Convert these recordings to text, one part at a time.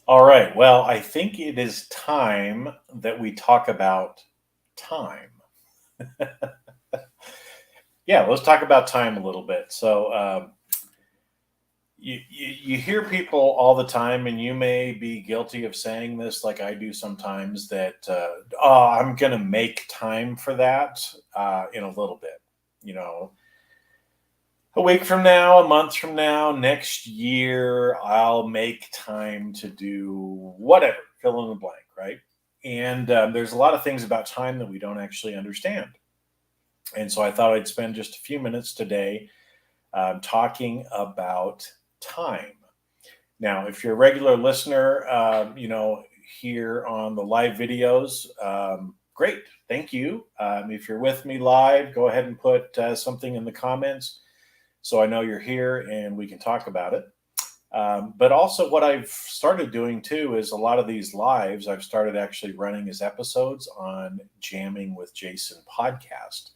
All right. Well, I think it is time that we talk about time. Yeah, let's talk about time a little bit. You hear people all the time, and you may be guilty of saying this, like I do sometimes. That oh, I'm going to make time for that in a little bit. You know, a week from now, a month from now, next year, I'll make time to do whatever, fill in the blank, right? And there's a lot of things about time that we don't actually understand. And so I thought I'd spend just a few minutes today talking about time. Now, if you're a regular listener, here on the live videos, great, thank you. If you're with me live, go ahead and put something in the comments so I know you're here and we can talk about it. But also, what I've started doing too is a lot of these lives I've started actually running as episodes on Jamming with Jason podcast.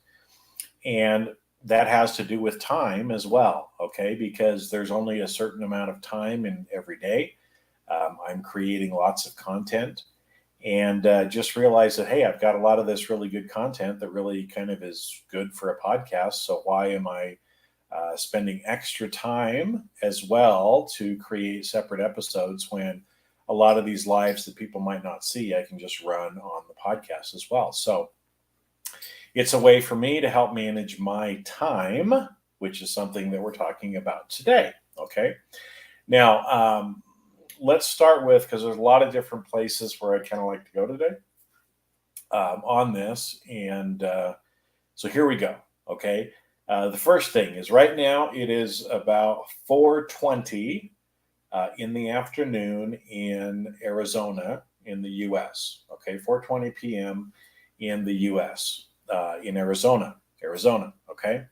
And that has to do with time as well, okay? Because there's only a certain amount of time in every day. I'm creating lots of content and just realized that, hey, I've got a lot of this really good content that really kind of is good for a podcast. So why am I spending extra time as well to create separate episodes when a lot of these lives that people might not see, I can just run on the podcast as well. So it's a way for me to help manage my time, which is something that we're talking about today. Okay. Now, let's start with, because there's a lot of different places where I kind of like to go today on this. And so here we go. Okay. The first thing is right now it is about 4:20 in the afternoon in Arizona in the U.S. Okay, 4:20 p.m. in the U.S. In Arizona. Okay,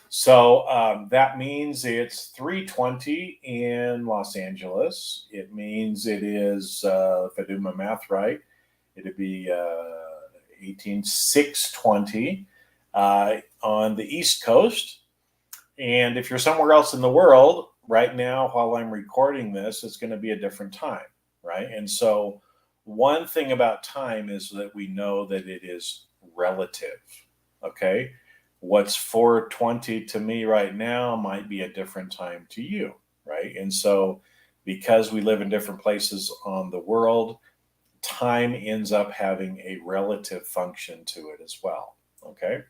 so that means it's 3:20 in Los Angeles. It means it is, if I do my math right, it'd be 6:20 on the East Coast. And if you're somewhere else in the world right now, while I'm recording this, it's going to be a different time, right? And so, one thing about time is that we know that it is relative, okay? What's 4:20 to me right now might be a different time to you, right? And so, because we live in different places on the world, time ends up having a relative function to it as well, okay?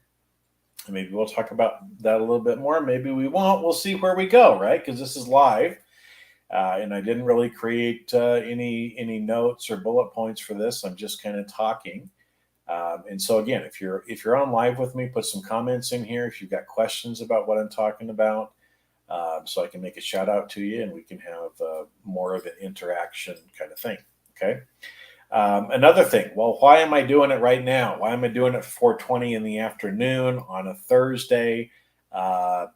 Maybe we'll talk about that a little bit more. Maybe we won't. We'll see where we go, right? Because this is live, and I didn't really create any notes or bullet points for this. I'm just kind of talking. And so again, if you're on live with me, put some comments in here. If you've got questions about what I'm talking about, so I can make a shout out to you, and we can have more of an interaction kind of thing. Okay. Another thing, well, why am I doing it right now? Why am I doing it 4:20 in the afternoon on a Thursday? Uh,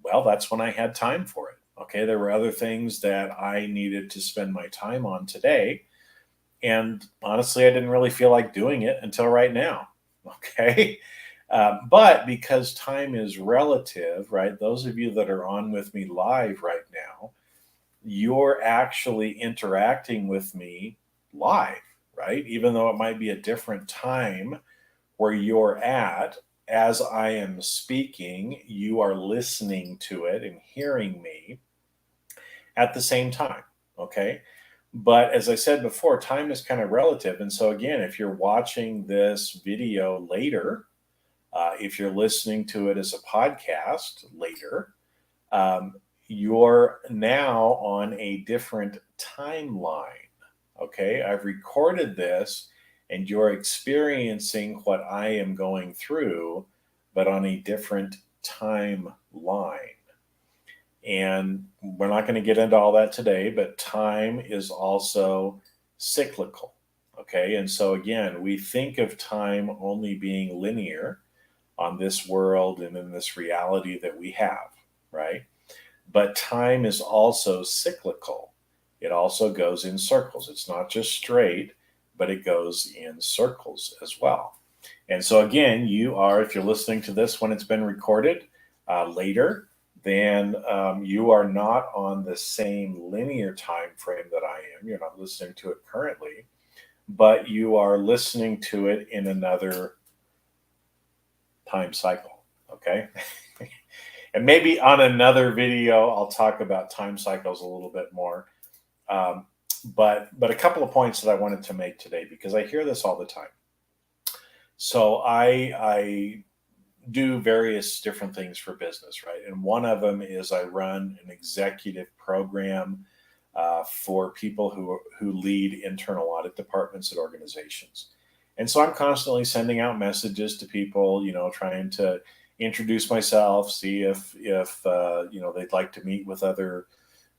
well, that's when I had time for it. Okay, there were other things that I needed to spend my time on today, and honestly, I didn't really feel like doing it until right now. Okay, but because time is relative, right? Those of you that are on with me live right now, you're actually interacting with me live, right? Even though it might be a different time where you're at, as I am speaking, you are listening to it and hearing me at the same time, okay? But as I said before, time is kind of relative. And so, again, if you're watching this video later, if you're listening to it as a podcast later, um, you're now on a different timeline. Okay, I've recorded this and you're experiencing what I am going through, but on a different timeline. And we're not going to get into all that today, but time is also cyclical. Okay, and so again, we think of time only being linear on this world and in this reality that we have, right? But time is also cyclical. It also goes in circles. It's not just straight, but it goes in circles as well. And so, again, if you're listening to this when it's been recorded later, then you are not on the same linear time frame that I am. You're not listening to it currently, but you are listening to it in another time cycle. Okay. And maybe on another video, I'll talk about time cycles a little bit more. Um, but a couple of points that I wanted to make today, because I hear this all the time. So I do various different things for business, right? And one of them is I run an executive program for people who lead internal audit departments at organizations. And so I'm constantly sending out messages to people, trying to introduce myself, see if they'd like to meet with other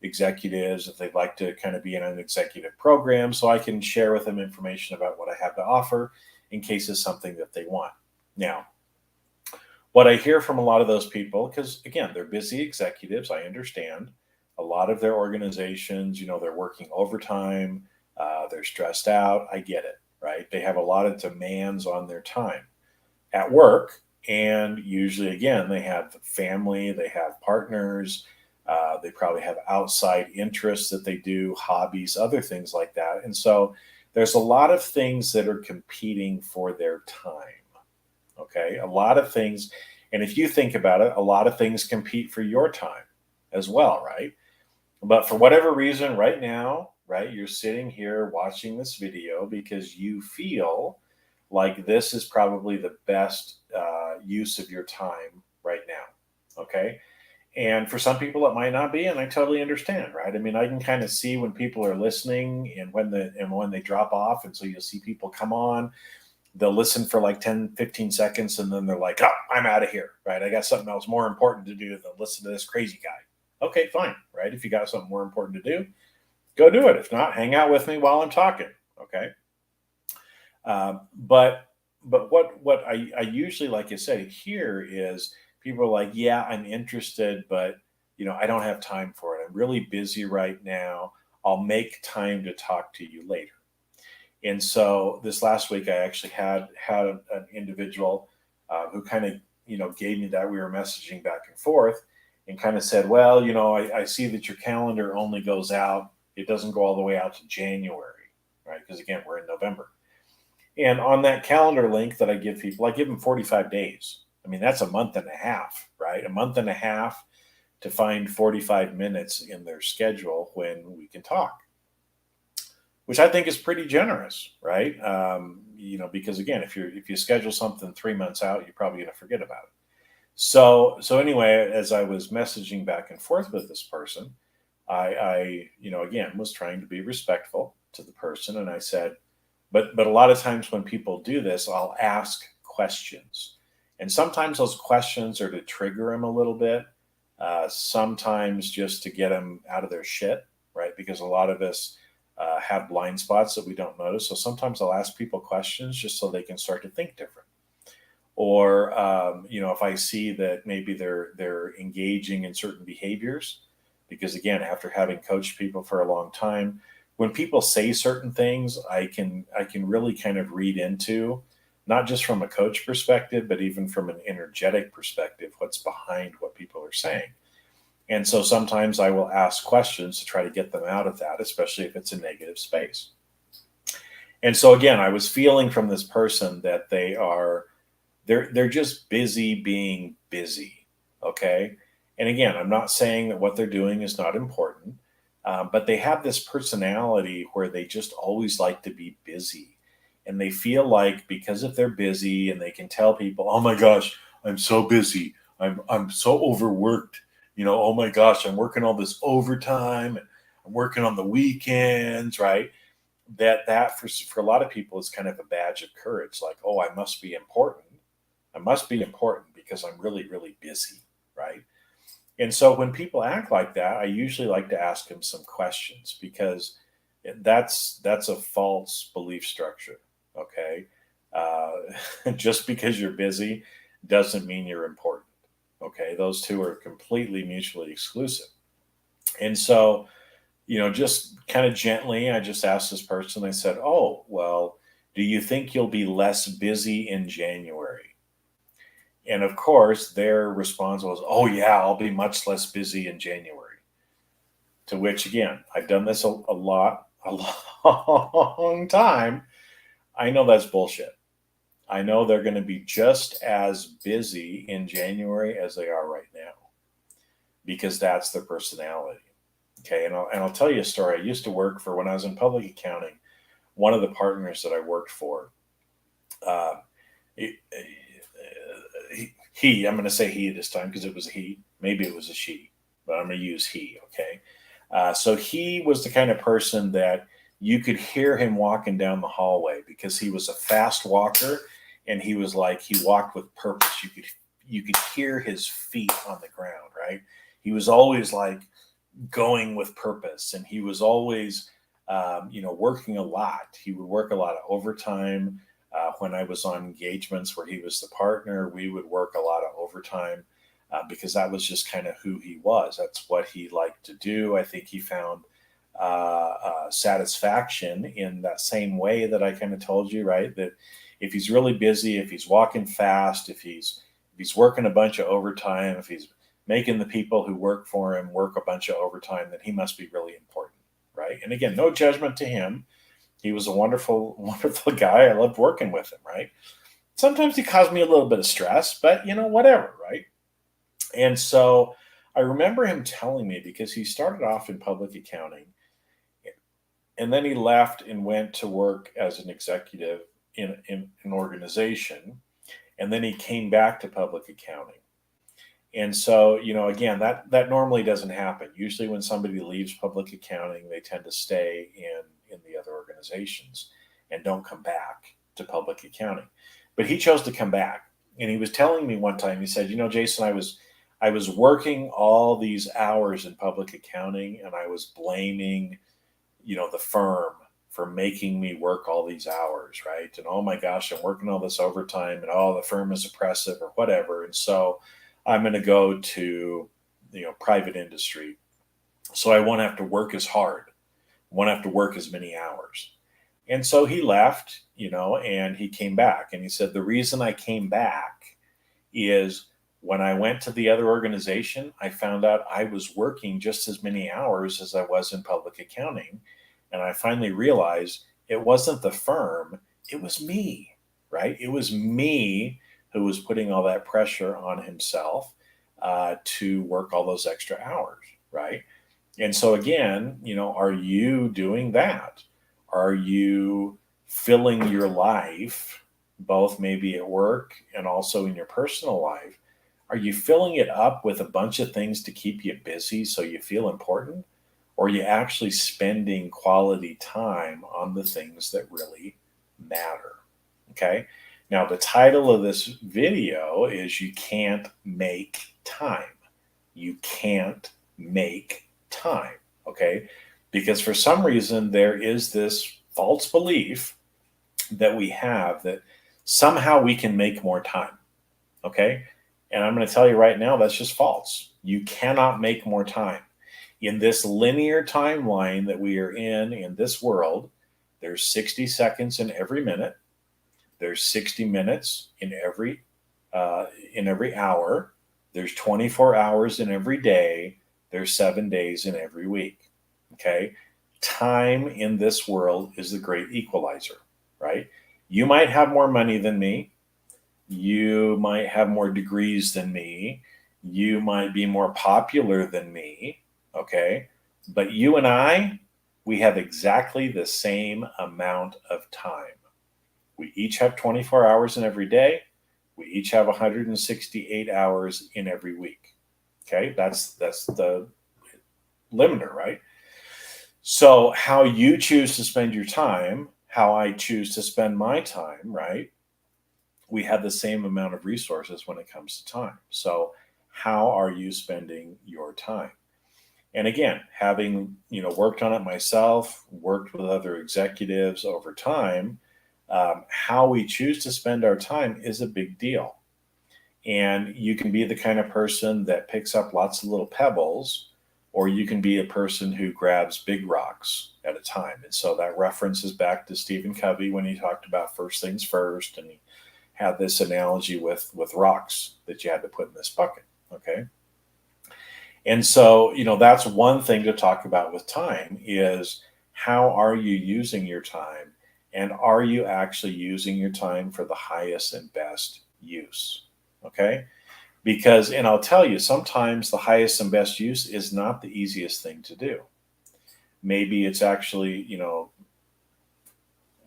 executives, if they'd like to kind of be in an executive program, so I can share with them information about what I have to offer in case it's something that they want. Now, what I hear from a lot of those people, because again, they're busy executives, I understand. A lot of their organizations, they're working overtime, they're stressed out. I get it, right? They have a lot of demands on their time at work. And usually, again, they have family, they have partners, they probably have outside interests that they do, hobbies, other things like that. And so there's a lot of things that are competing for their time. Okay. A lot of things. And if you think about it, a lot of things compete for your time as well, right? But for whatever reason, right now, right, you're sitting here watching this video because you feel like this is probably the best use of your time right now. Okay. And for some people, it might not be, and I totally understand, right? I mean, I can kind of see when people are listening and when they drop off. And so you'll see people come on, they'll listen for like 10, 15 seconds, and then they're like, oh, I'm out of here, right? I got something else more important to do than listen to this crazy guy. Okay, fine, right? If you got something more important to do, go do it. If not, hang out with me while I'm talking, okay? But what I usually, like I said, hear is people are like, yeah, I'm interested, but I don't have time for it. I'm really busy right now. I'll make time to talk to you later. And so this last week, I actually had an individual who kind of gave me that. We were messaging back and forth, and kind of said, well, I see that your calendar only goes out. It doesn't go all the way out to January, right? Because again, we're in November. And on that calendar link that I give people, I give them 45 days. I mean, that's a month and a half, right? A month and a half to find 45 minutes in their schedule when we can talk, which I think is pretty generous, right? Because again, if you schedule something 3 months out, you're probably going to forget about it. So anyway, as I was messaging back and forth with this person, I again was trying to be respectful to the person, and I said, but a lot of times when people do this, I'll ask questions, and sometimes those questions are to trigger them a little bit, sometimes just to get them out of their shit, right? Because a lot of us have blind spots that we don't notice. So sometimes I'll ask people questions just so they can start to think different. Or if I see that maybe they're engaging in certain behaviors, because again, after having coached people for a long time, when people say certain things, I can really kind of read into, not just from a coach perspective, but even from an energetic perspective, what's behind what people are saying. And so sometimes I will ask questions to try to get them out of that, especially if it's a negative space. And so again, I was feeling from this person that they're just busy being busy. Okay. And again, I'm not saying that what they're doing is not important, but they have this personality where they just always like to be busy. And they feel like because if they're busy and they can tell people, oh my gosh, I'm so busy. I'm so overworked. Oh my gosh, I'm working all this overtime and I'm working on the weekends, right? That for a lot of people is kind of a badge of courage. Like, oh, I must be important. I must be important because I'm really, really busy, right? And so when people act like that, I usually like to ask them some questions, because that's a false belief structure. Okay. Just because you're busy doesn't mean you're important. Okay. Those two are completely mutually exclusive. And so, just kind of gently, I just asked this person, I said, oh, well, do you think you'll be less busy in January? And of course, their response was, "Oh, yeah, I'll be much less busy in January." To which, again, I've done this a long time. I know that's bullshit. I know they're going to be just as busy in January as they are right now because that's their personality. Okay. And I'll tell you a story. I used to work for, when I was in public accounting, one of the partners that I worked for, uh, I'm going to say he this time because it was a he. Maybe it was a she, but I'm going to use he. Okay. So he was the kind of person that you could hear him walking down the hallway because he was a fast walker, and he was like, he walked with purpose. You could hear his feet on the ground, right? He was always like going with purpose, and he was always working a lot. He would work a lot of overtime. When I was on engagements where he was the partner, we would work a lot of overtime because that was just kind of who he was. That's what he liked to do. I think he found satisfaction in that same way that I kind of told you, right? That if he's really busy, if he's walking fast, if he's working a bunch of overtime, if he's making the people who work for him work a bunch of overtime, then he must be really important, right? And again, no judgment to him. He was a wonderful, wonderful guy. I loved working with him, right? Sometimes he caused me a little bit of stress, but whatever, right? And so I remember him telling me, because he started off in public accounting and then he left and went to work as an executive in an organization. And then he came back to public accounting. And so, again, that normally doesn't happen. Usually when somebody leaves public accounting, they tend to stay in the other organizations and don't come back to public accounting. But he chose to come back. And he was telling me one time, he said, Jason, I was working all these hours in public accounting, and I was blaming, the firm for making me work all these hours, right? And oh my gosh, I'm working all this overtime, and the firm is oppressive or whatever. And so I'm going to go to, private industry, so I won't have to work as hard, won't have to work as many hours. And so he left, and he came back, and he said, the reason I came back is when I went to the other organization, I found out I was working just as many hours as I was in public accounting. And I finally realized it wasn't the firm, it was me, right? It was me who was putting all that pressure on himself to work all those extra hours, right? And so again, are you doing that? Are you filling your life, both maybe at work and also in your personal life? Are you filling it up with a bunch of things to keep you busy so you feel important? Or are you actually spending quality time on the things that really matter? Okay. Now, the title of this video is You Can't Make Time. You can't make time. Okay. Because for some reason, there is this false belief that we have that somehow we can make more time. Okay. And I'm going to tell you right now, that's just false. You cannot make more time. In this linear timeline that we are in this world, there's 60 seconds in every minute. There's 60 minutes in every hour. There's 24 hours in every day. There's 7 days in every week. Okay. Time in this world is the great equalizer, right? You might have more money than me. You might have more degrees than me. You might be more popular than me. Okay. But you and I, we have exactly the same amount of time. We each have 24 hours in every day. We each have 168 hours in every week. Okay. That's the limiter, right? So how you choose to spend your time, how I choose to spend my time, right? We have the same amount of resources when it comes to time. So how are you spending your time? And again, having, worked on it myself, worked with other executives over time, how we choose to spend our time is a big deal. And you can be the kind of person that picks up lots of little pebbles, or you can be a person who grabs big rocks at a time. And so that references back to Stephen Covey when he talked about first things first, and he had this analogy with rocks that you had to put in this bucket. Okay. And so, that's one thing to talk about with time is how are you using your time? And are you actually using your time for the highest and best use? Okay. Because, and I'll tell you, sometimes the highest and best use is not the easiest thing to do. Maybe it's actually,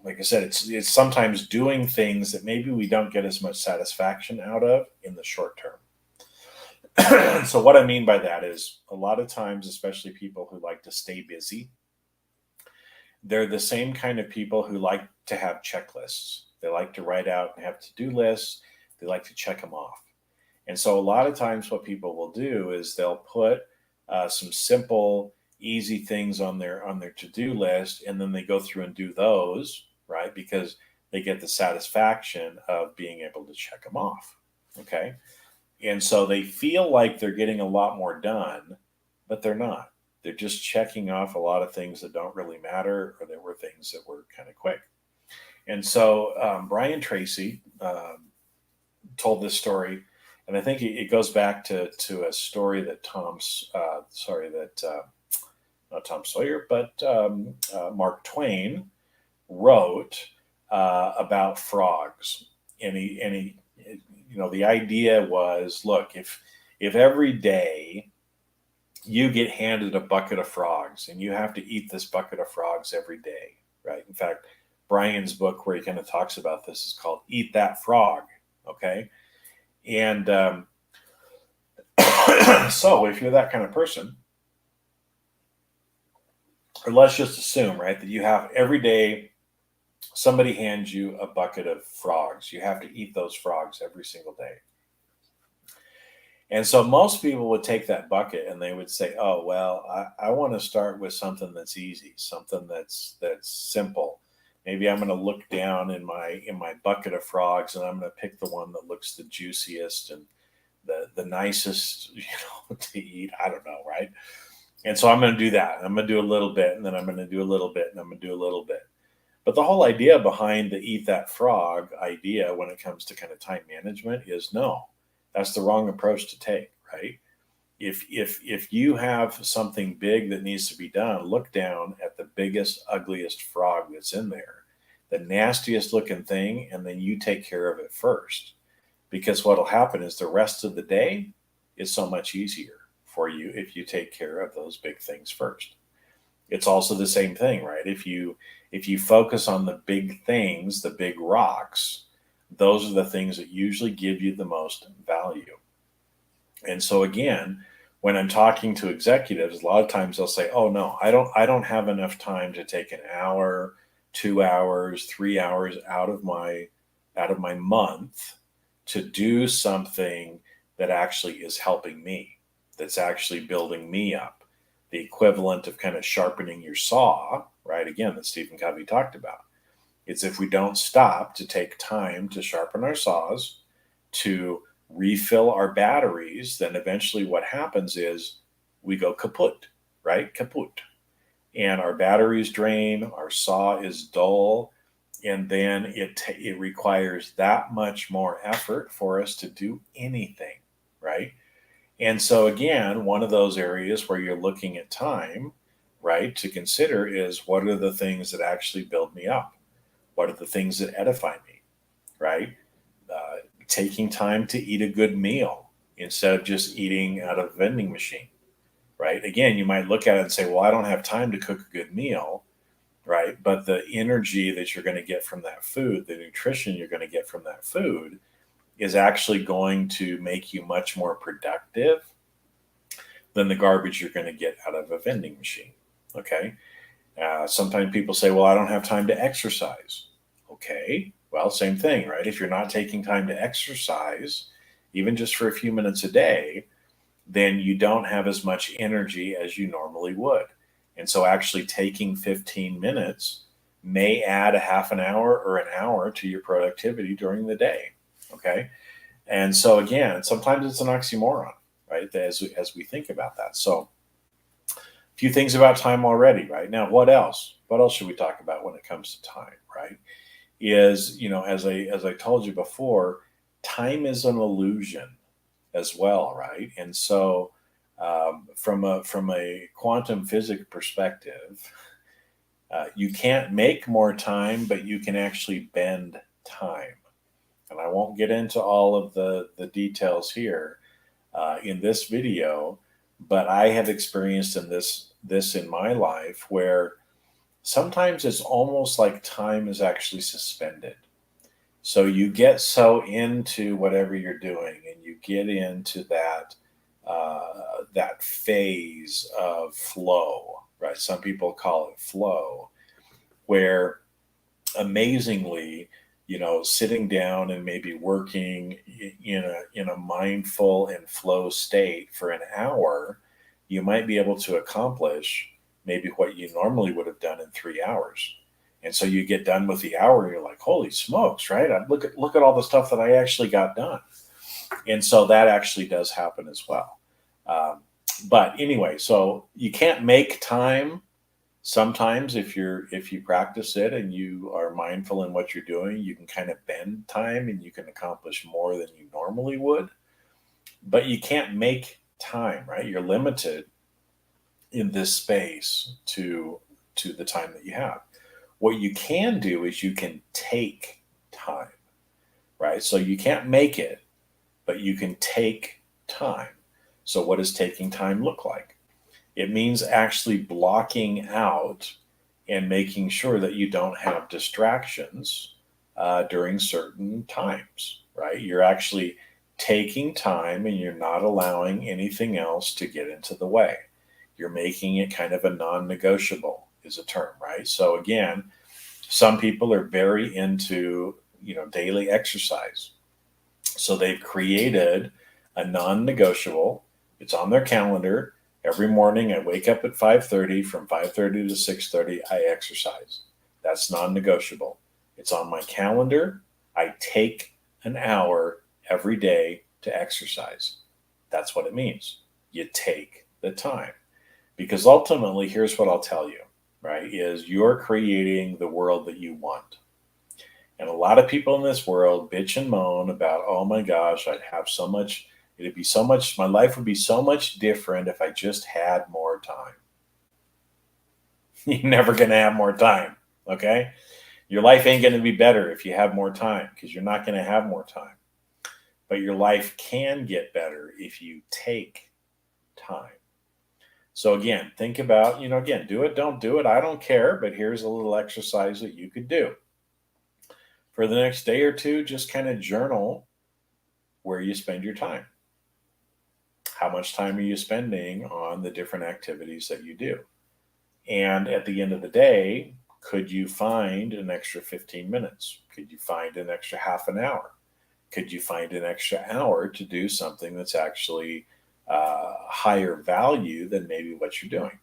like I said, it's sometimes doing things that maybe we don't get as much satisfaction out of in the short term. So what I mean by that is a lot of times, especially people who like to stay busy, they're the same kind of people who like to have checklists. They like to write out and have to-do lists. They like to check them off. And so a lot of times what people will do is they'll put some simple, easy things on their to-do list, and then they go through and do those, right? Because they get the satisfaction of being able to check them off. Okay. And so they feel like they're getting a lot more done, but they're not. They're just checking off a lot of things that don't really matter, or that were things that were kind of quick. And so Brian Tracy told this story, and I think it goes back to a story that not Tom Sawyer, but Mark Twain wrote about frogs. And he, the idea was, look, if every day you get handed a bucket of frogs and you have to eat this bucket of frogs every day, right? In fact, Brian's book where he kind of talks about this is called Eat That Frog. Okay. And so if you're that kind of person, or let's just assume, right, that you have every day somebody hands you a bucket of frogs. You have to eat those frogs every single day. And so most people would take that bucket and they would say, oh, well, I want to start with something that's easy, something that's simple. Maybe I'm going to look down in my bucket of frogs and I'm going to pick the one that looks the juiciest and the nicest, to eat. I don't know, right? And so I'm going to do that. I'm going to do a little bit, and then I'm going to do a little bit, and I'm going to do a little bit. But the whole idea behind the eat that frog idea when it comes to kind of time management is no, that's the wrong approach to take, right? If you have something big that needs to be done, look down at the biggest, ugliest frog that's in there, the nastiest looking thing, and then you take care of it first. Because what'll happen is the rest of the day is so much easier for you if you take care of those big things first. It's also the same thing, right? If you focus on the big things, the big rocks, those are the things that usually give you the most value. And so again, when I'm talking to executives, a lot of times they'll say, "Oh no, I don't have enough time to take an hour, 2 hours, 3 hours out of my month to do something that actually is helping me, that's actually building me up." The equivalent of kind of sharpening your saw, right? Again, that Stephen Covey talked about. It's if we don't stop to take time to sharpen our saws, to refill our batteries, then eventually what happens is we go kaput, right? Kaput. And our batteries drain, our saw is dull, and then it requires that much more effort for us to do anything, right? And so again, one of those areas where you're looking at time, right, to consider is what are the things that actually build me up? What are the things that edify me, right? Taking time to eat a good meal instead of just eating out of a vending machine, right? Again, you might look at it and say, well, I don't have time to cook a good meal, right? But the energy that you're going to get from that food, the nutrition you're going to get from that food is actually going to make you much more productive than the garbage you're going to get out of a vending machine, okay? Sometimes people say, well, I don't have time to exercise. Okay, well, same thing, right? If you're not taking time to exercise, even just for a few minutes a day, then you don't have as much energy as you normally would. And so actually taking 15 minutes may add a half an hour or an hour to your productivity during the day, okay? And so again, sometimes it's an oxymoron, right, as we think about that. So a few things about time already, right? Now, what else? What else should we talk about when it comes to time, right? is, as I told you before, time is an illusion as well, right? And so, from a quantum physics perspective, you can't make more time, but you can actually bend time. And I won't get into all of the details here in this video, but I have experienced this in my life where sometimes it's almost like time is actually suspended. So you get so into whatever you're doing, and you get into that phase of flow, right? Some people call it flow, where amazingly, sitting down and maybe working in a mindful and flow state for an hour, you might be able to accomplish maybe what you normally would have done in 3 hours. And so you get done with the hour, and you're like, "Holy smokes!" Right? Look at all the stuff that I actually got done. And so that actually does happen as well. Um, but anyway, so you can't make time. Sometimes if you practice it and you are mindful in what you're doing, you can kind of bend time and you can accomplish more than you normally would. But you can't make time, right? You're limited in this space to the time that you have. What you can do is you can take time, right? So you can't make it, but you can take time. So what does taking time look like? It means actually blocking out and making sure that you don't have distractions during certain times, right? You're actually taking time and you're not allowing anything else to get into the way. You're making it kind of a non negotiable, is a term, right? So, again, some people are very into, daily exercise. So they've created a non negotiable, it's on their calendar. Every morning I wake up at 5:30. From 5:30 to 6:30 I exercise. That's non-negotiable. It's on my calendar. I take an hour every day to exercise. That's what it means. You take the time. Because ultimately, here's what I'll tell you, right? Is you're creating the world that you want. And a lot of people in this world bitch and moan about, "Oh my gosh, I'd have so much, it'd be so much, my life would be so much different if I just had more time." You're never going to have more time. Okay. Your life ain't going to be better if you have more time, because you're not going to have more time. But your life can get better if you take time. So, again, think about, again, do it, don't do it. I don't care. But here's a little exercise that you could do. For the next day or two, just kind of journal where you spend your time. How much time are you spending on the different activities that you do? And at the end of the day, could you find an extra 15 minutes? Could you find an extra half an hour? Could you find an extra hour to do something that's actually higher value than maybe what you're doing?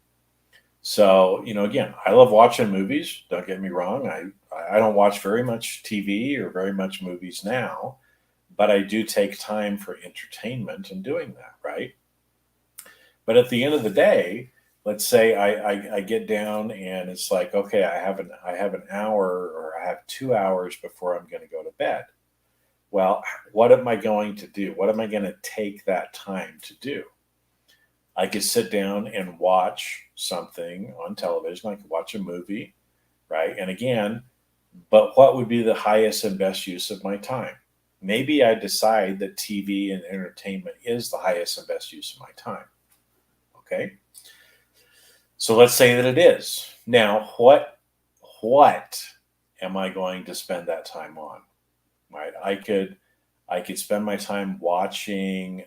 So, again, I love watching movies. Don't get me wrong. I don't watch very much TV or very much movies now, but I do take time for entertainment in doing that, right? But at the end of the day, let's say I get down and it's like, okay, I have an hour, or I have 2 hours before I'm going to go to bed. Well, what am I going to do? What am I going to take that time to do? I could sit down and watch something on television. I could watch a movie, right? And again, but what would be the highest and best use of my time? Maybe I decide that TV and entertainment is the highest and best use of my time. Okay. So let's say that it is. Now, what am I going to spend that time on? Right? I could spend my time watching,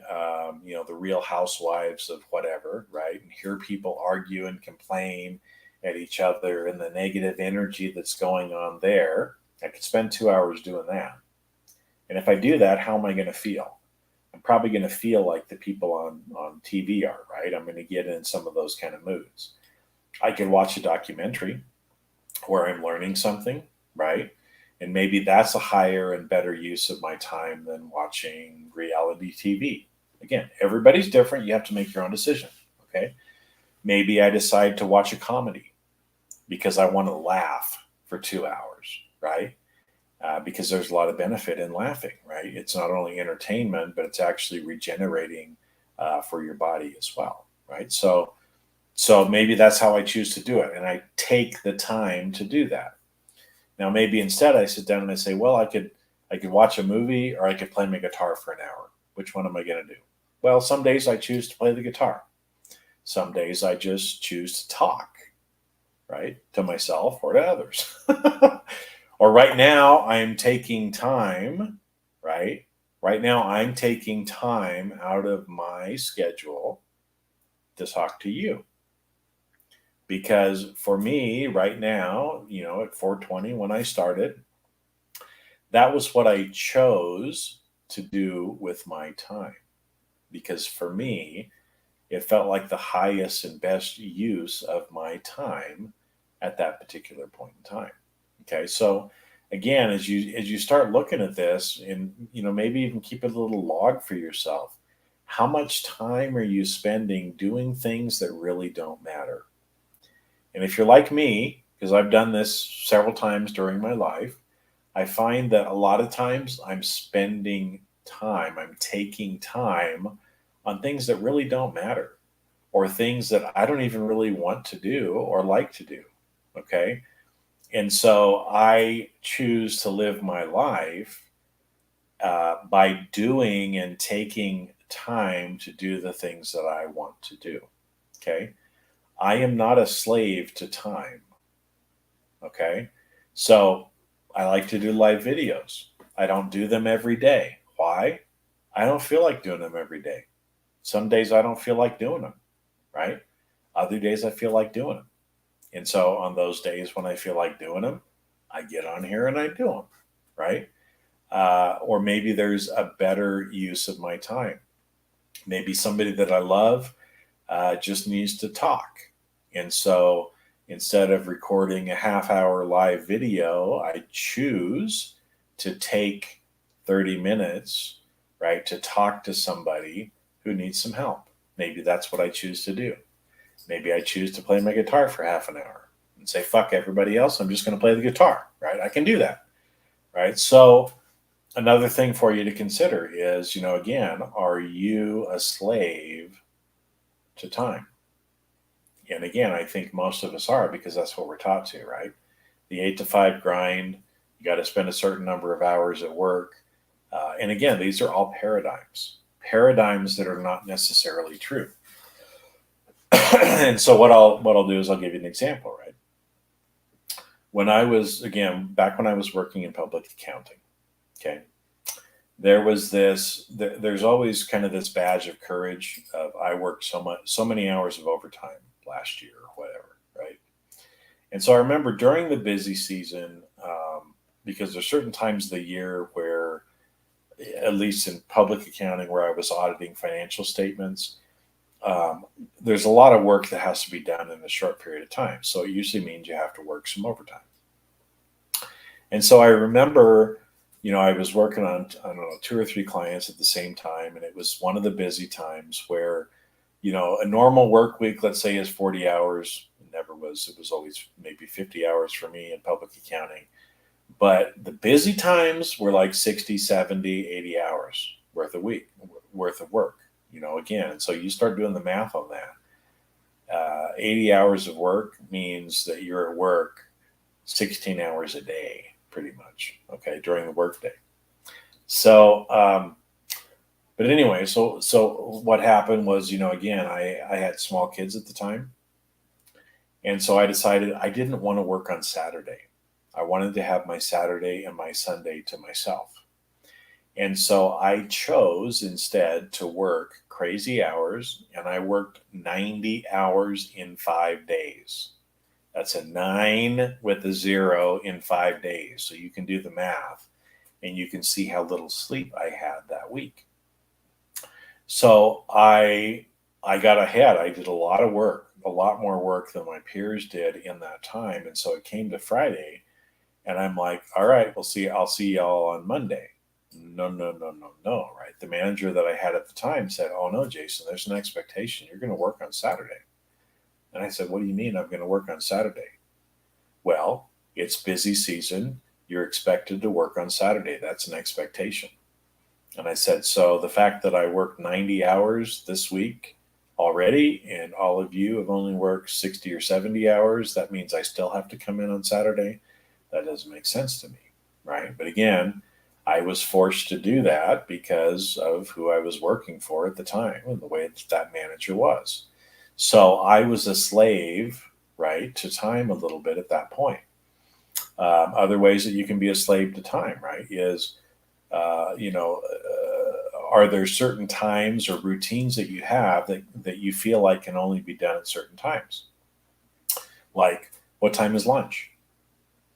the Real Housewives of whatever, right, and hear people argue and complain at each other and the negative energy that's going on there. I could spend 2 hours doing that. And if I do that, how am I going to feel? I'm probably going to feel like the people on TV are, right? I'm going to get in some of those kind of moods. I could watch a documentary where I'm learning something, right? And maybe that's a higher and better use of my time than watching reality TV. Again, everybody's different. You have to make your own decision. Okay. Maybe I decide to watch a comedy because I want to laugh for 2 hours, right? because there's a lot of benefit in laughing, right? It's not only entertainment, but it's actually regenerating for your body as well, right? So maybe that's how I choose to do it, and I take the time to do that. Now maybe instead I sit down and I say, well, I could watch a movie or I could play my guitar for an hour. Which one am I going to do? Well, some days I choose to play the guitar. Some days I just choose to talk, right, to myself or to others. Or right now I'm taking time, right? Right now I'm taking time out of my schedule to talk to you. Because for me right now, at 420 when I started, that was what I chose to do with my time. Because for me, it felt like the highest and best use of my time at that particular point in time. Okay, so again, as you start looking at this, and maybe even keep a little log for yourself. How much time are you spending doing things that really don't matter? And if you're like me, because I've done this several times during my life, I find that a lot of times I'm taking time on things that really don't matter, or things that I don't even really want to do or like to do. Okay. And so I choose to live my life by doing and taking time to do the things that I want to do. Okay. I am not a slave to time. Okay. So I like to do live videos. I don't do them every day. Why? I don't feel like doing them every day. Some days I don't feel like doing them, right? Other days I feel like doing them. And so on those days when I feel like doing them, I get on here and I do them, right? Or maybe there's a better use of my time. Maybe somebody that I love just needs to talk. And so instead of recording a half-hour live video, I choose to take 30 minutes, right, to talk to somebody who needs some help. Maybe that's what I choose to do. Maybe I choose to play my guitar for half an hour and say, fuck everybody else. I'm just going to play the guitar, right? I can do that, right? So another thing for you to consider is, again, are you a slave to time? And again, I think most of us are, because that's what we're taught to, right? The 8 to 5 grind, you got to spend a certain number of hours at work. And again, these are all paradigms that are not necessarily true. And so what I'll do is I'll give you an example, right? When I was, again, back when I was working in public accounting, okay, there's always kind of this badge of courage of I worked so many hours of overtime last year or whatever, right? And so I remember during the busy season, because there's certain times of the year where, at least in public accounting, where I was auditing financial statements, there's a lot of work that has to be done in a short period of time. So it usually means you have to work some overtime. And so I remember, I was working on, I don't know, 2 or 3 clients at the same time. And it was one of the busy times where, a normal work week, let's say, is 40 hours. It never was. It was always maybe 50 hours for me in public accounting. But the busy times were like 60, 70, 80 hours worth of work, again. So you start doing the math on that. 80 hours of work means that you're at work 16 hours a day, pretty much, okay, during the workday. So, but anyway, so what happened was, again, I had small kids at the time. And so I decided I didn't want to work on Saturday. I wanted to have my Saturday and my Sunday to myself. And so I chose instead to work crazy hours, and I worked 90 hours in 5 days. That's a 9 with a 0 in 5 days. So you can do the math and you can see how little sleep I had that week. So I got ahead. I did a lot of work, a lot more work than my peers did in that time. And so it came to Friday and I'm like, all right, I'll see y'all on Monday. No, right? The manager that I had at the time said, oh no, Jason, there's an expectation. You're going to work on Saturday. And I said, what do you mean I'm going to work on Saturday? Well, it's busy season. you're expected to work on Saturday. That's an expectation. And I said, so the fact that I worked 90 hours this week already, and all of you have only worked 60 or 70 hours, that means I still have to come in on Saturday. That doesn't make sense to me, right? But again, I was forced to do that because of who I was working for at the time and the way that manager was. So I was a slave, right, to time a little bit at that point. Other ways that you can be a slave to time, right, is are there certain times or routines that you have that you feel like can only be done at certain times? Like, what time is lunch?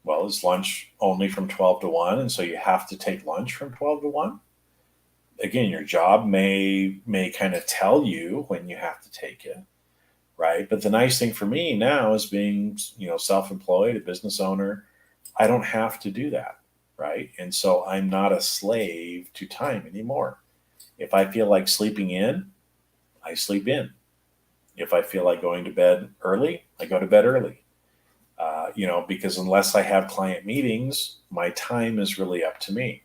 Well, is lunch only from 12 to 1? And so you have to take lunch from 12 to 1? Again, your job may kind of tell you when you have to take it, right? But the nice thing for me now is being, self-employed, a business owner, I don't have to do that, right? And so I'm not a slave to time anymore. If I feel like sleeping in, I sleep in. If I feel like going to bed early, I go to bed early. Because unless I have client meetings, my time is really up to me.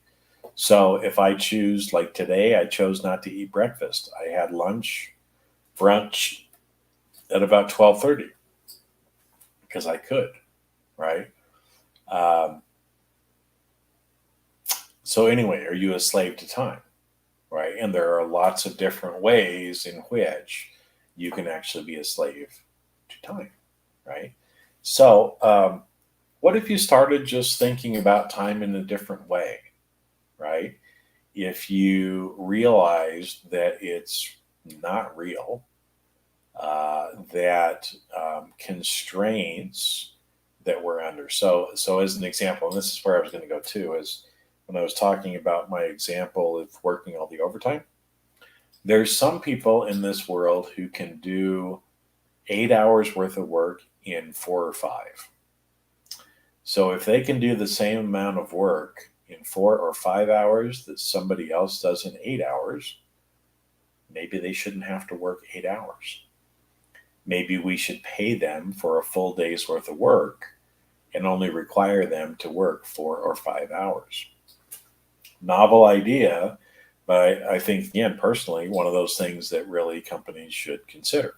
So if I choose, like today, I chose not to eat breakfast. I had brunch at about 12:30 because I could, right? Um, so anyway, are you a slave to time? Right? And there are lots of different ways in which you can actually be a slave to time, right? So, what if you started just thinking about time in a different way, right? If you realized that it's not real, that constraints that we're under. So as an example, and this is where I was going to go too, is when I was talking about my example of working all the overtime. There's some people in this world who can do 8 hours worth of work in 4 or 5. So if they can do the same amount of work in 4 or 5 hours that somebody else does in 8 hours, maybe they shouldn't have to work 8 hours. Maybe we should pay them for a full day's worth of work and only require them to work 4 or 5 hours. Novel idea, but I think, again, personally, one of those things that really companies should consider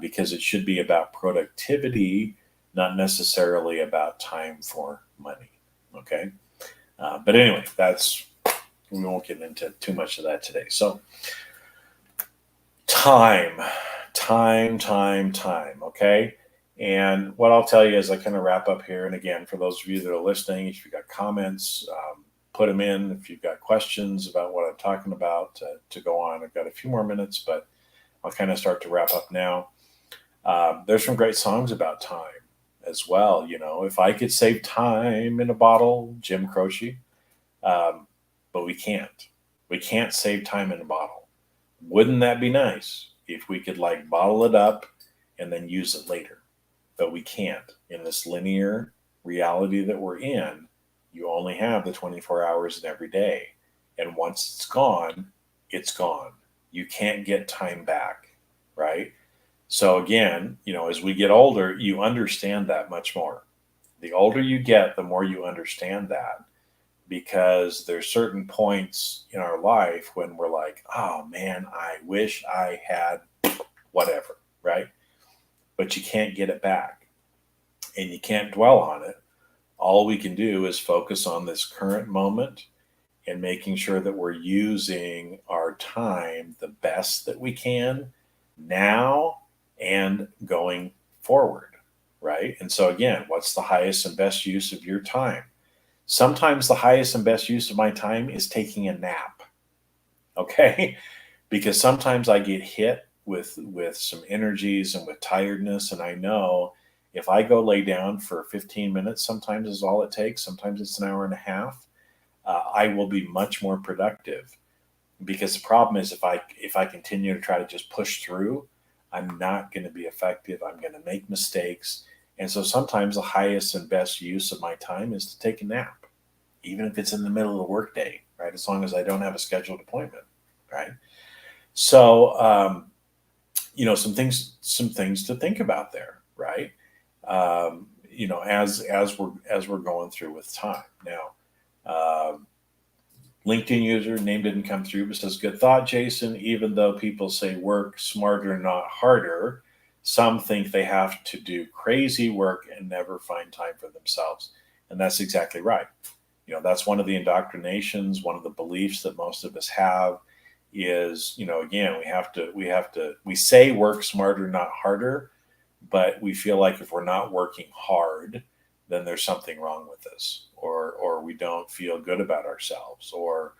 because it should be about productivity, not necessarily about time for money. Okay. But anyway, we won't get into too much of that today. So, time. Okay. And what I'll tell you as I kind of wrap up here, and again, for those of you that are listening, if you've got comments, put them in. If you've got questions about what I'm talking about, to go on. I've got a few more minutes, but I'll kind of start to wrap up now. There's some great songs about time as well. If I could save time in a bottle, Jim Croce, but we can't. We can't save time in a bottle. Wouldn't that be nice if we could bottle it up and then use it later? But we can't. In this linear reality that we're in, you only have the 24 hours in every day. And once it's gone, it's gone. You can't get time back, right? So again, as we get older, you understand that much more. The older you get, the more you understand that, because there's certain points in our life when we're like, oh man, I wish I had whatever, right? But you can't get it back and you can't dwell on it. All we can do is focus on this current moment and making sure that we're using our time the best that we can now and going forward, right? And so again, what's the highest and best use of your time? Sometimes the highest and best use of my time is taking a nap, okay? Because sometimes I get hit with some energies and with tiredness, and I know if I go lay down for 15 minutes, sometimes is all it takes. Sometimes it's an hour and a half. I will be much more productive, because the problem is if I continue to try to just push through, I'm not going to be effective. I'm going to make mistakes. And so sometimes the highest and best use of my time is to take a nap, even if it's in the middle of the workday, right? As long as I don't have a scheduled appointment, right? So, some things to think about there, right? as we're going through with time now. LinkedIn user name didn't come through, but says, "Good thought, Jason. Even though people say work smarter, not harder, some think they have to do crazy work and never find time for themselves." And that's exactly right. That's one of the indoctrinations, one of the beliefs that most of us have is, again, we say work smarter, not harder, but we feel like if we're not working hard, then there's something wrong with us, or we don't feel good about ourselves, or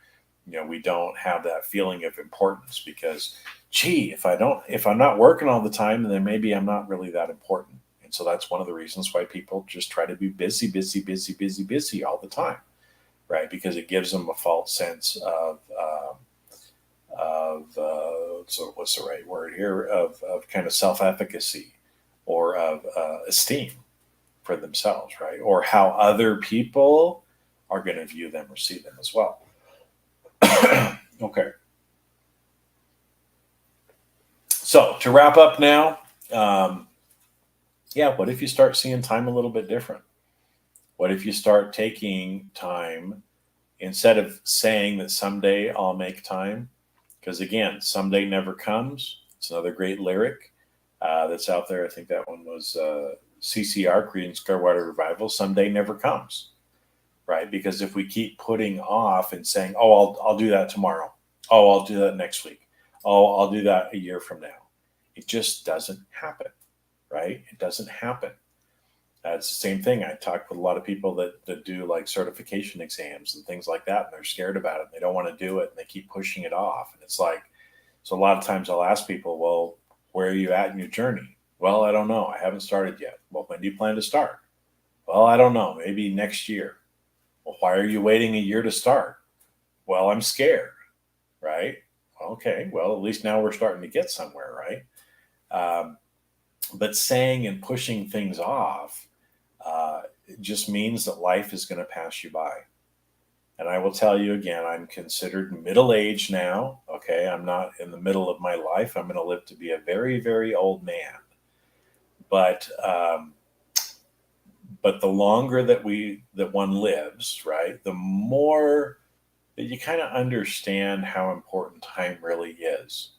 we don't have that feeling of importance because, gee, if I'm not working all the time, then maybe I'm not really that important. And so that's one of the reasons why people just try to be busy, busy, busy, busy, busy all the time, right? Because it gives them a false sense so what's the right word here, of kind of self-efficacy, or of esteem for themselves, right? Or how other people are going to view them or see them as well. Okay. So to wrap up now, what if you start seeing time a little bit different? What if you start taking time instead of saying that someday I'll make time? Because again, someday never comes. It's another great lyric that's out there. I think that one was CCR, Creedence Clearwater Revival. Someday never comes, right? Because if we keep putting off and saying, "Oh, I'll do that tomorrow. Oh, I'll do that next week. Oh, I'll do that a year from now," it just doesn't happen, right? It doesn't happen. It's the same thing. I talk with a lot of people that do like certification exams and things like that, and they're scared about it. And they don't want to do it, and they keep pushing it off. And it's like, so a lot of times I'll ask people, "Well, where are you at in your journey?" "Well, I don't know. I haven't started yet." "Well, when do you plan to start?" "Well, I don't know. Maybe next year." "Well, why are you waiting a year to start?" "Well, I'm scared." Right? Okay. Well, at least now we're starting to get somewhere, right? But saying and pushing things off it just means that life is going to pass you by. And I will tell you again, I'm considered middle aged now. Okay. I'm not in the middle of my life. I'm going to live to be a very, very old man. But the longer that one lives, right, the more that you kind of understand how important time really is.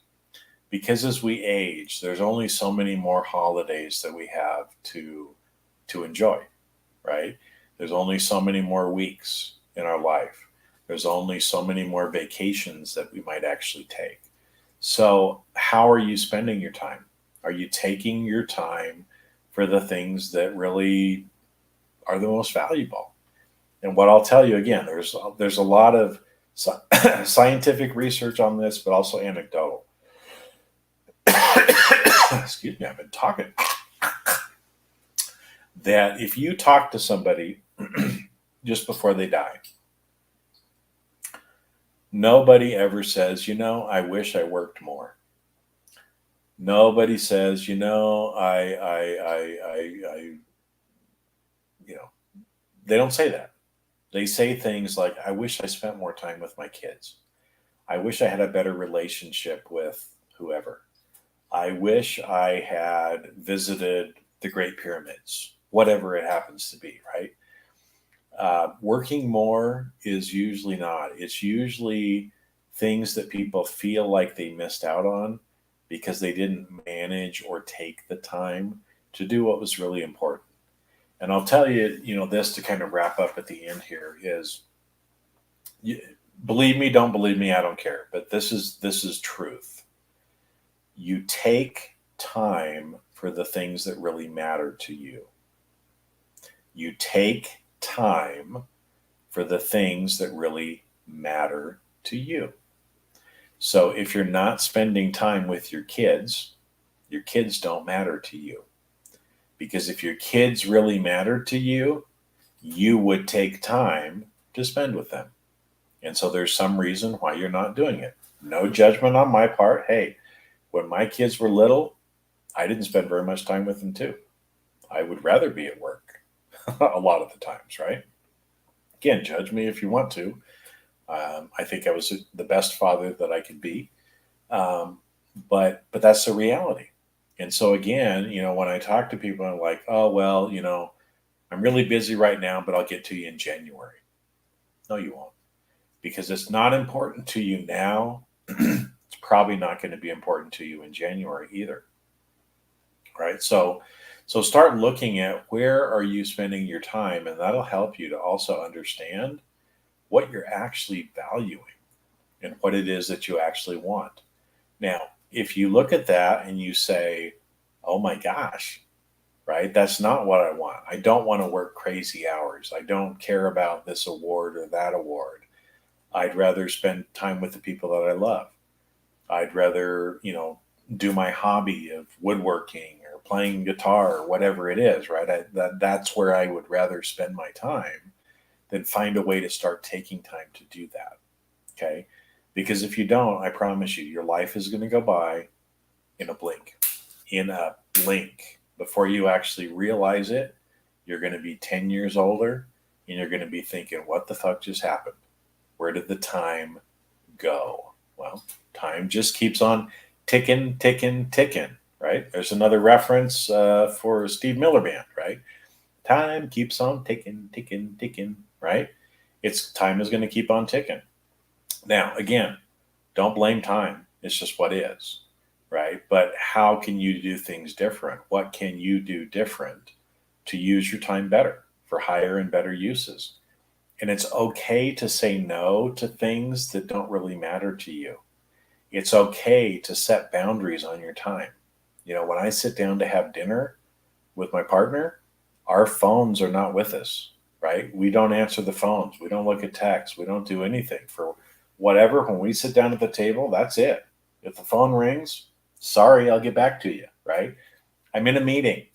Because as we age, there's only so many more holidays that we have to enjoy, right? There's only so many more weeks in our life. There's only so many more vacations that we might actually take. So, how are you spending your time? Are you taking your time for the things that really are the most valuable? And what I'll tell you again, there's a lot of scientific research on this, but also anecdotal. Excuse me, I've been talking. That if you talk to somebody just before they die, nobody ever says, "I wish I worked more." Nobody says, they don't say that. They say things like, "I wish I spent more time with my kids. I wish I had a better relationship with whoever. I wish I had visited the Great Pyramids," whatever it happens to be, right? Working more is usually not. It's usually things that people feel like they missed out on because they didn't manage or take the time to do what was really important. And I'll tell you, this to kind of wrap up at the end here is, believe me, don't believe me, I don't care. But this is truth. You take time for the things that really matter to you. You take time for the things that really matter to you. So if you're not spending time with your kids don't matter to you. Because if your kids really matter to you, you would take time to spend with them. And so there's some reason why you're not doing it. No judgment on my part. Hey, when my kids were little, I didn't spend very much time with them too. I would rather be at work a lot of the times, right? Again, judge me if you want to. I think I was the best father that I could be. But that's the reality. And so again, when I talk to people, I'm like, "Oh, well, I'm really busy right now, but I'll get to you in January. No, you won't, because it's not important to you now. It's probably not going to be important to you in January either, right? So start looking at where are you spending your time, and that'll help you to also understand what you're actually valuing and what it is that you actually want. Now, if you look at that and you say, oh my gosh, right, that's not what I want. I don't want to work crazy hours. I don't care about this award or that award. I'd rather spend time with the people that I love. I'd rather, do my hobby of woodworking or playing guitar or whatever it is, right? That's where I would rather spend my time than find a way to start taking time to do that. Okay. Because if you don't, I promise you, your life is going to go by in a blink. In a blink. Before you actually realize it, you're going to be 10 years older and you're going to be thinking, what the fuck just happened? Where did the time go? Well, time just keeps on ticking, ticking, ticking, right? There's another reference for Steve Miller Band, right? Time keeps on ticking, ticking, ticking, right? It's time is going to keep on ticking. Now, again, don't blame time. It's just what is, right? But how can you do things different? What can you do different to use your time better for higher and better uses? And it's okay to say no to things that don't really matter to you. It's okay to set boundaries on your time. When I sit down to have dinner with my partner, our phones are not with us, right? We don't answer the phones. We don't look at texts. We don't do anything for whatever. When we sit down at the table, that's it. If the phone rings, sorry, I'll get back to you, right? I'm in a meeting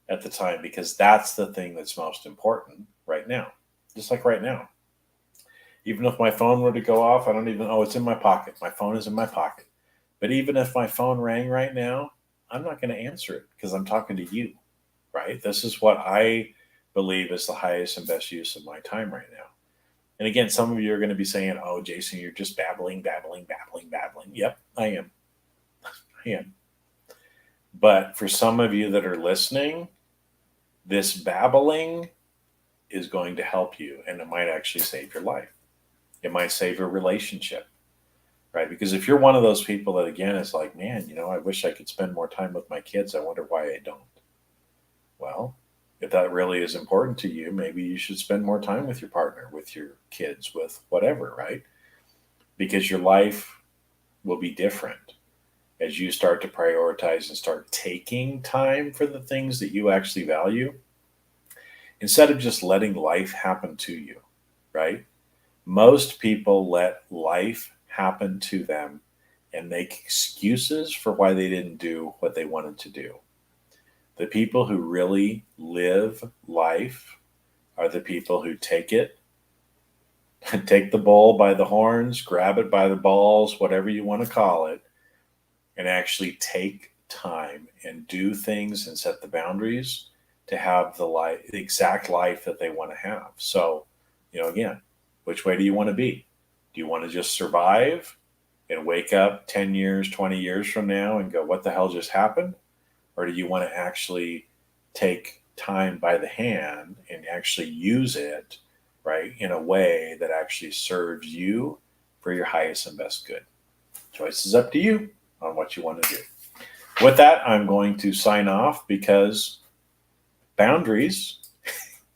at the time because that's the thing that's most important right now. Just like right now. Even if my phone were to go off, I don't even, it's in my pocket. My phone is in my pocket. But even if my phone rang right now, I'm not going to answer it because I'm talking to you, right? This is what I believe is the highest and best use of my time right now. And again, some of you are going to be saying, oh, Jason, you're just babbling, babbling, babbling, babbling. Yep, I am. I am. But for some of you that are listening, this babbling is going to help you, and it might actually save your life. It might save a relationship, right? Because if you're one of those people that, again, is like, man, I wish I could spend more time with my kids. I wonder why I don't. Well, if that really is important to you, maybe you should spend more time with your partner, with your kids, with whatever, right? Because your life will be different as you start to prioritize and start taking time for the things that you actually value instead of just letting life happen to you, right? Most people let life happen to them and make excuses for why they didn't do what they wanted to do. The people who really live life are the people who take the bull by the horns, grab it by the balls, whatever you want to call it, and actually take time and do things and set the boundaries to have the exact life that they want to have. So, again, which way do you want to be? Do you want to just survive and wake up 10 years, 20 years from now and go, what the hell just happened? Or do you want to actually take time by the hand and actually use it, right, in a way that actually serves you for your highest and best good? Choice is up to you on what you want to do. With that, I'm going to sign off because boundaries,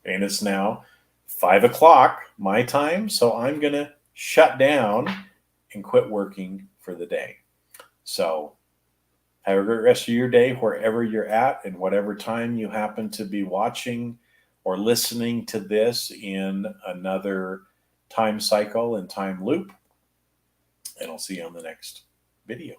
and it's now 5:00 my time, so I'm going to shut down and quit working for the day. So have a great rest of your day wherever you're at and whatever time you happen to be watching or listening to this in another time cycle and time loop. And I'll see you on the next video.